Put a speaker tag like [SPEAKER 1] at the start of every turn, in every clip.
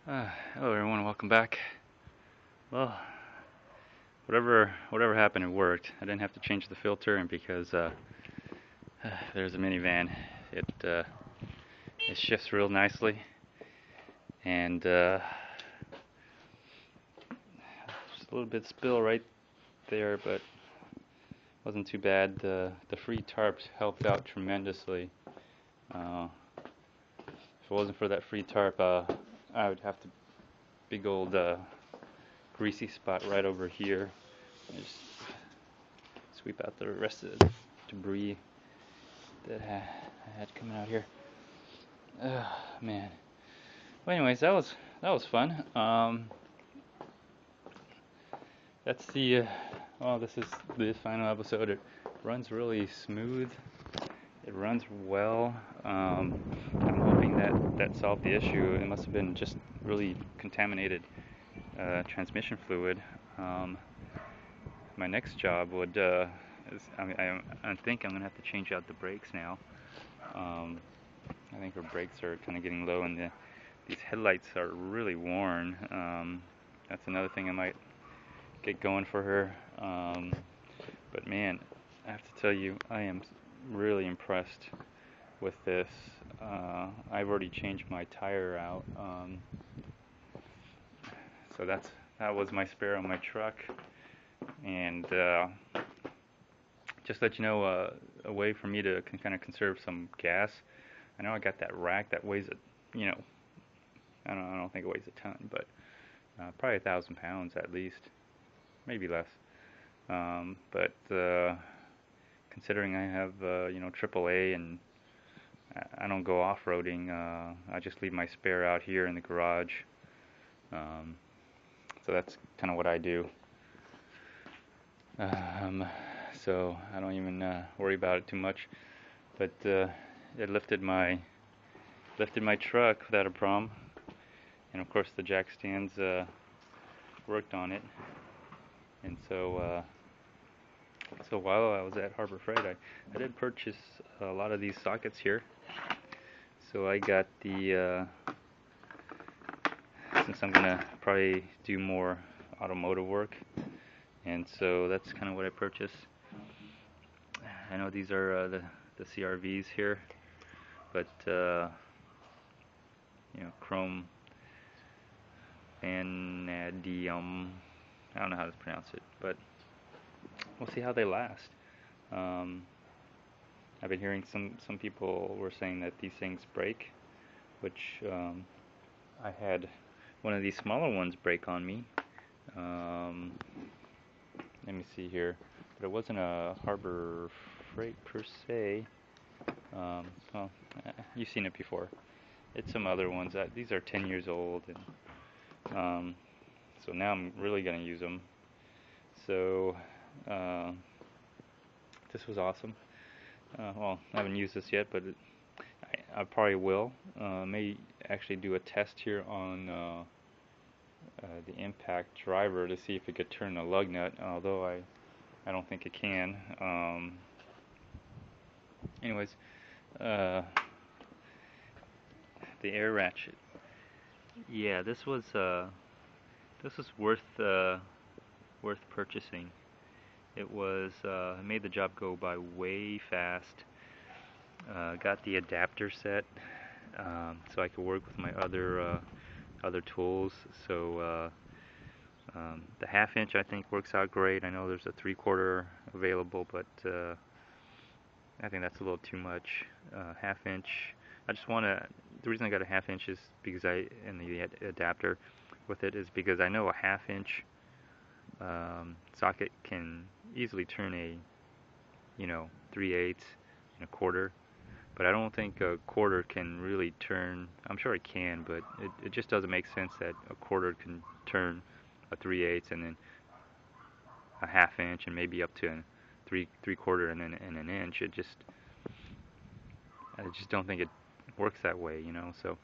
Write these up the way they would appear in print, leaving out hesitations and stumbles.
[SPEAKER 1] Hello everyone, welcome back. Well, whatever happened, it worked. I didn't have to change the filter, and because there's a minivan, it it shifts real nicely, and just a little bit spill right there, but wasn't too bad. The free tarps helped out tremendously. Uh, if it wasn't for that free tarp, I would have to big old greasy spot right over here. Just sweep out the rest of the debris that I had coming out here. Man. Well, anyways, that was fun. That's the well, this is the final episode. It runs really smooth. It runs well. I'm hoping that solved the issue. It must have been just really contaminated transmission fluid. Um, my next job would I think I'm gonna have to change out the brakes now. Um, I think her brakes are kind of getting low, and these headlights are really worn. That's another thing I might get going for her. But man, I have to tell you, I am really impressed with this. I've already changed my tire out, so that was my spare on my truck, and just let you know, a way for me to kind of conserve some gas. I know I got that rack that weighs you know, I don't think it weighs a ton, but probably 1,000 pounds at least, maybe less. But considering I have AAA, and I don't go off-roading, I just leave my spare out here in the garage. Um, so that's kind of what I do. Um, so I don't even worry about it too much. But it lifted my truck without a problem, and of course the jack stands worked on it. And so while I was at Harbor Freight, I did purchase a lot of these sockets here. So I got the since I'm gonna probably do more automotive work, and so that's kind of what I purchased. I know these are the CRVs here, but chrome vanadium. I don't know how to pronounce it, but we'll see how they last. Um, I've been hearing some people were saying that these things break, which I had one of these smaller ones break on me. Um, Let me see here, but it wasn't a Harbor Freight per se. Well, you've seen it before. It's some other ones. These are 10 years old, and so now I'm really gonna use them. So uh, this was awesome. Well, I haven't used this yet, but I probably will. May actually do a test here on the impact driver to see if it could turn a lug nut, although I don't think it can. Anyways, uh, the air ratchet. Yeah, this was worth purchasing. It made the job go by way fast. Got the adapter set, so I could work with my other tools. So the half inch I think works out great. I know there's a 3/4 available, but I think that's a little too much. Half inch. I just want to. The reason I got a half inch is because and the adapter with it is because I know a half inch socket can easily turn a 3/8 and a quarter, but I don't think a quarter can really turn. I'm sure it can, but it just doesn't make sense that a quarter can turn a 3/8 and then a half inch and maybe up to a three quarter and then an inch. I just don't think it works that way. So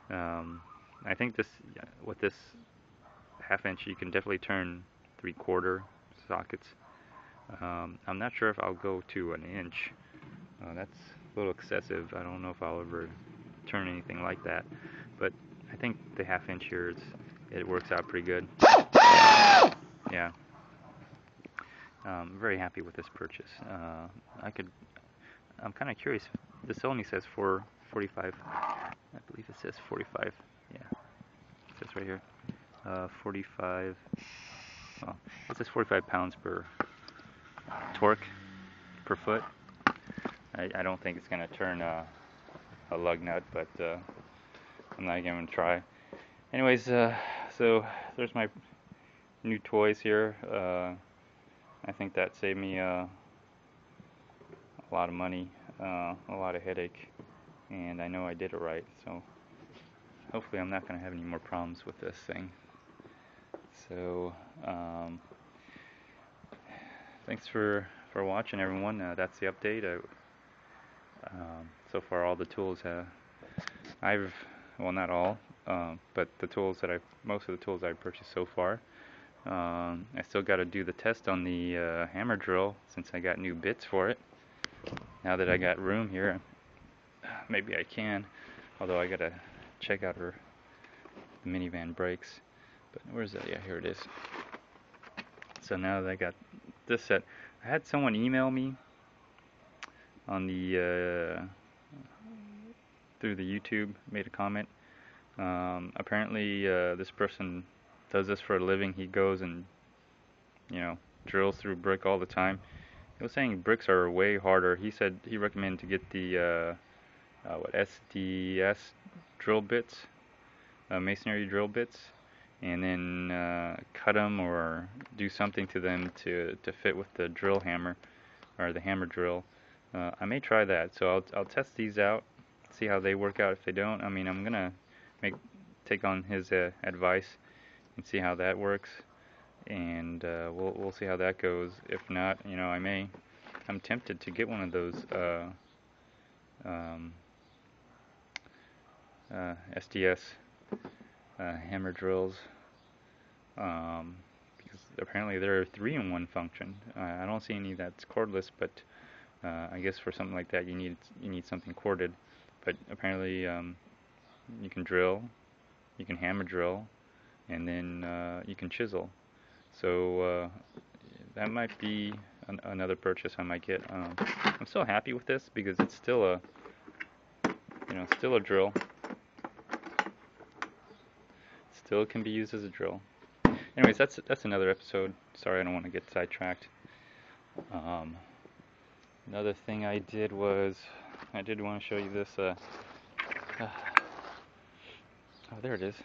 [SPEAKER 1] I think with this half inch you can definitely turn 3/4 sockets. I'm not sure if I'll go to an inch. That's a little excessive. I don't know if I'll ever turn anything like that. But I think the 1/2 inch here it works out pretty good. Yeah. Very happy with this purchase. I'm kind of curious. This only says 445. I believe it says 45. Yeah, it says right here. 45. Well, it says 45 pounds per torque per foot. I don't think it's gonna turn a lug nut, but I'm not even gonna try. Anyways, so there's my new toys here. I think that saved me a lot of money, a lot of headache, and I know I did it right. So hopefully I'm not gonna have any more problems with this thing. So thanks for watching, everyone. That's the update. So far, all the tools well, not all, but most of the tools I've purchased so far. I still got to do the test on the hammer drill since I got new bits for it. Now that I got room here, maybe I can. Although I gotta check out the minivan brakes. But where's that? Yeah, here it is. So now that I got this set, I had someone email me on the through the YouTube, made a comment. Apparently this person does this for a living. He goes and drills through brick all the time. He was saying bricks are way harder. He said he recommended to get the SDS drill bits, masonry drill bits, and then cut them or do something to them to fit with the drill hammer or the hammer drill. I may try that. So I'll test these out, see how they work out. If they don't, I mean, I'm gonna take on his advice and see how that works, and we'll see how that goes. If not, I'm tempted to get one of those SDS hammer drills, because apparently they're 3-in-1 function. I don't see any that's cordless, but I guess for something like that you need something corded. But apparently you can drill, you can hammer drill, and then you can chisel. So that might be another purchase I might get. I'm still happy with this because it's still a drill. Still can be used as a drill. Anyways, that's another episode. Sorry, I don't want to get sidetracked. Another thing I did was I did want to show you this. Oh, there it is.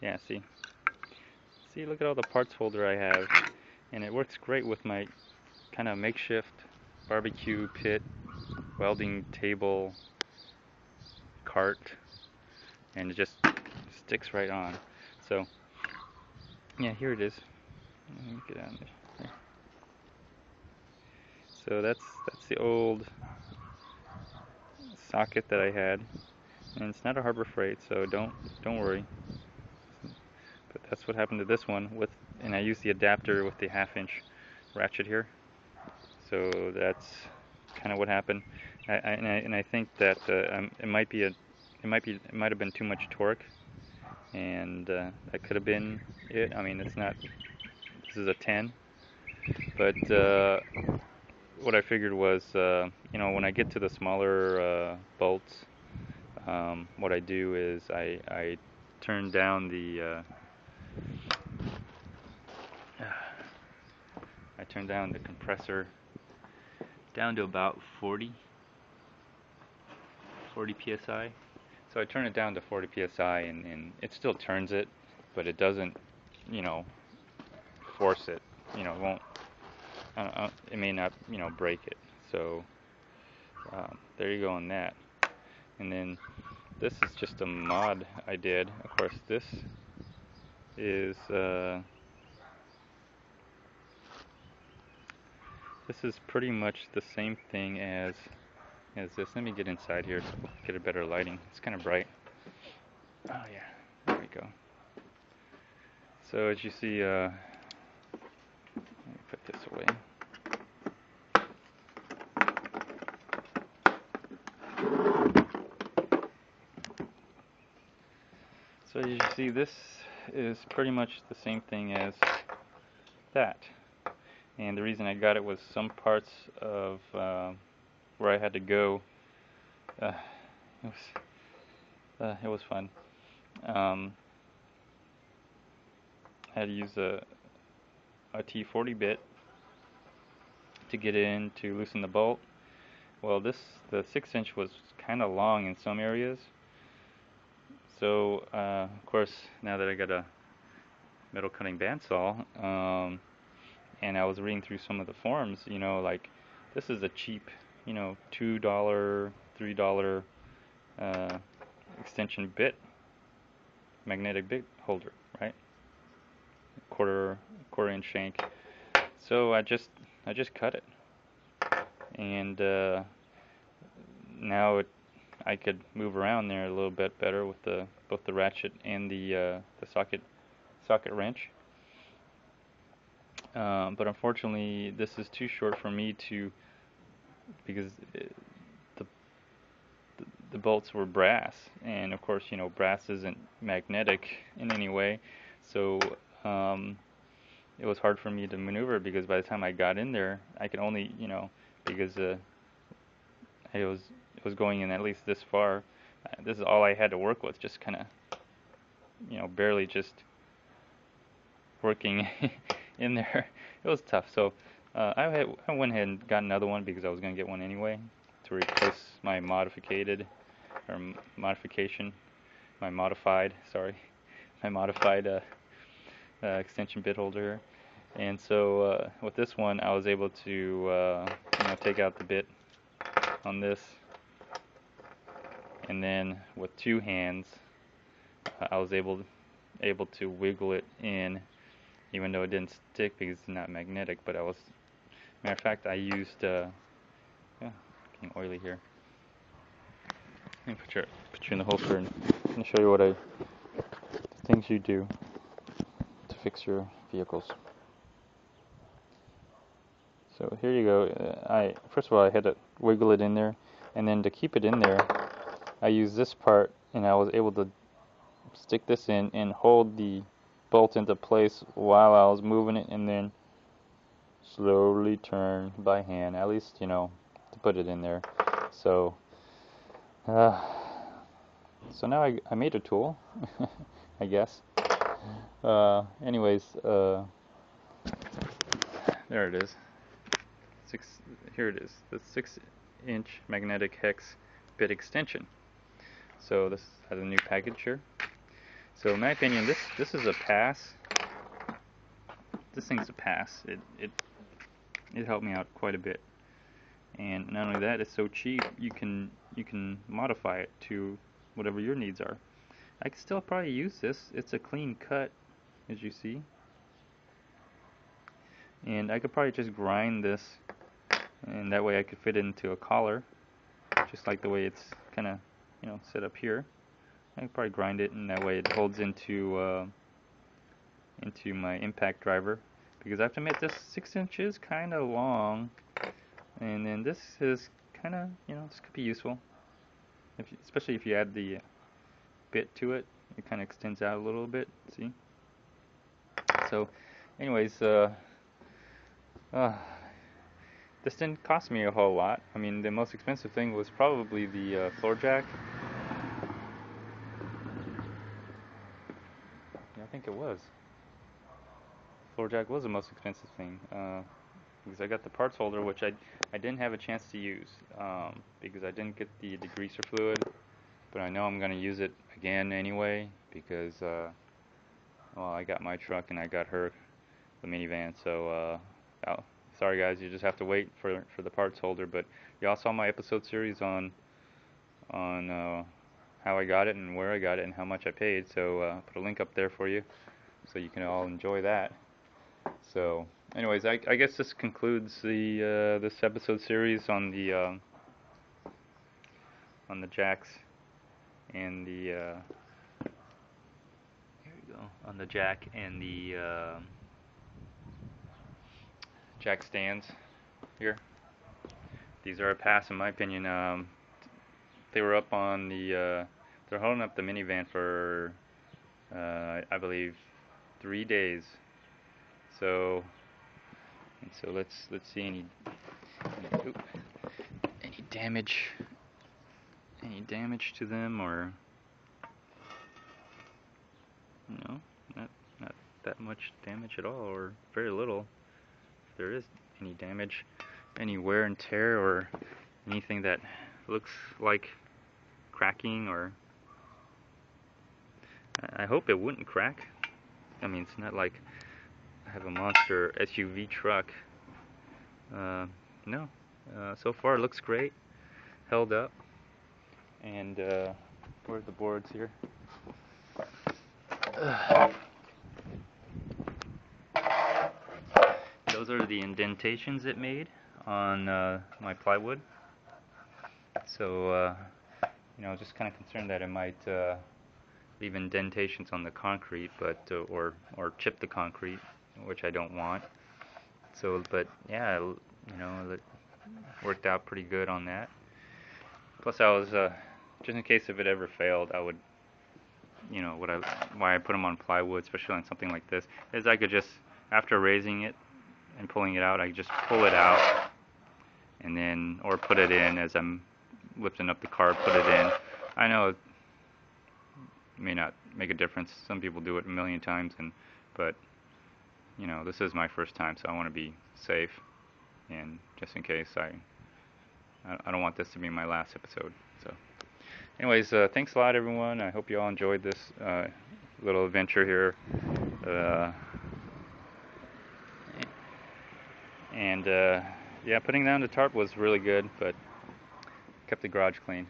[SPEAKER 1] Yeah, see, look at all the parts folder I have, and it works great with my kind of makeshift barbecue pit, welding table, cart, and it just sticks right on. So yeah, here it is. Let me get out of there. So that's the old socket that I had, and it's not a Harbor Freight, so don't worry. But that's what happened to this one and I used the adapter with the 1/2 inch ratchet here. So that's kind of what happened. And I think that it might have been too much torque, and that could have been it. I mean, it's not. This is a 10, but what I figured was, when I get to the smaller bolts, what I do is I turn down the compressor down to about 40 psi. So I turn it down to 40 psi, and it still turns it, but it doesn't, force it. It won't. It may not, break it. So there you go on that. And then this is just a mod I did. Of course, this is pretty much the same thing as this. Let me get inside here to get a better lighting. It's kind of bright. Oh yeah, there we go. So as you see, let me put this away. as you see, this is pretty much the same thing as that. And the reason I got it was some parts of where I had to go. Uh, it was fun. I had to use a T40 bit to get in to loosen the bolt. Well, the 6-inch was kind of long in some areas. So, of course, now that I got a metal cutting bandsaw, and I was reading through some of the forums, like this is a cheap, $2, $3 extension bit, magnetic bit holder, right? Quarter inch shank. So I just cut it, and now I could move around there a little bit better with both the ratchet and the socket wrench. But unfortunately, this is too short for me because the bolts were brass, and of course, brass isn't magnetic in any way, so it was hard for me to maneuver, because by the time I got in there, I could only, because it was going in at least this far. This is all I had to work with, just kind of, barely just working in there. It was tough. So I went ahead and got another one, because I was going to get one anyway to replace my modified extension bit holder. And so with this one, I was able to take out the bit on this, and then with two hands, I was able to wiggle it in, even though it didn't stick because it's not magnetic. But matter of fact, I used getting oily here. Let me put you in the holster and show you the things you do to fix your vehicles. So here you go. First of all, I had to wiggle it in there, and then to keep it in there, I used this part, and I was able to stick this in and hold the bolt into place while I was moving it, and then slowly turn by hand, at least, to put it in there. So so now I made a tool, I guess. Anyways, there it is. Here it is, the 6-inch magnetic hex bit extension. So this has a new package here. So in my opinion, this is a pass. This thing's a pass. It helped me out quite a bit. And not only that, it's so cheap, you can modify it to whatever your needs are. I could still probably use this. It's a clean cut, as you see. And I could probably just grind this, and that way I could fit it into a collar, just like the way it's kind of, set up here. I could probably grind it, and that way it holds into my impact driver. Because I have to admit, this 6 inches kind of long, and then this is kind of, this could be useful, especially if you add the bit to it. It kind of extends out a little bit. See? So, anyways, this didn't cost me a whole lot. I mean, the most expensive thing was probably the floor jack. Yeah, I think it was. Floor jack was the most expensive thing, because I got the parts holder, which I didn't have a chance to use, because I didn't get the degreaser fluid, but I know I'm going to use it again anyway, because well, I got my truck and I got her the minivan. So sorry guys, you just have to wait for the parts holder. But y'all saw my episode series on how I got it and where I got it and how much I paid, so put a link up there for you so you can all enjoy that. So anyways, I guess this concludes the this episode series on the jacks and the here you go, on the jack and the jack stands here. These are a pass in my opinion. They were up on the they're holding up the minivan for believe 3 days. So let's see any damage to them, or no, not that much damage at all, or very little. If there is any damage, any wear and tear, or anything that looks like cracking, or I hope it wouldn't crack. I mean, it's not like I have a monster SUV truck. No. So far it looks great. Held up. And where's the boards here? Those are the indentations it made on my plywood. So just kind of concerned that it might leave indentations on the concrete, but or chip the concrete, which I don't want. So, but yeah, it worked out pretty good on that. Plus, I was just in case if it ever failed, I would, why I put them on plywood, especially on something like this, is I could just, after raising it and pulling it out, I could just pull it out, and then, or put it in as I'm lifting up the car, put it in. I know it may not make a difference. Some people do it a million times, but this is my first time, so I want to be safe, and just in case I don't want this to be my last episode. So anyways, thanks a lot, everyone. I hope you all enjoyed this little adventure here. Yeah, putting down the tarp was really good, but kept the garage clean.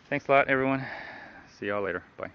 [SPEAKER 1] Thanks a lot, everyone. See y'all later. Bye.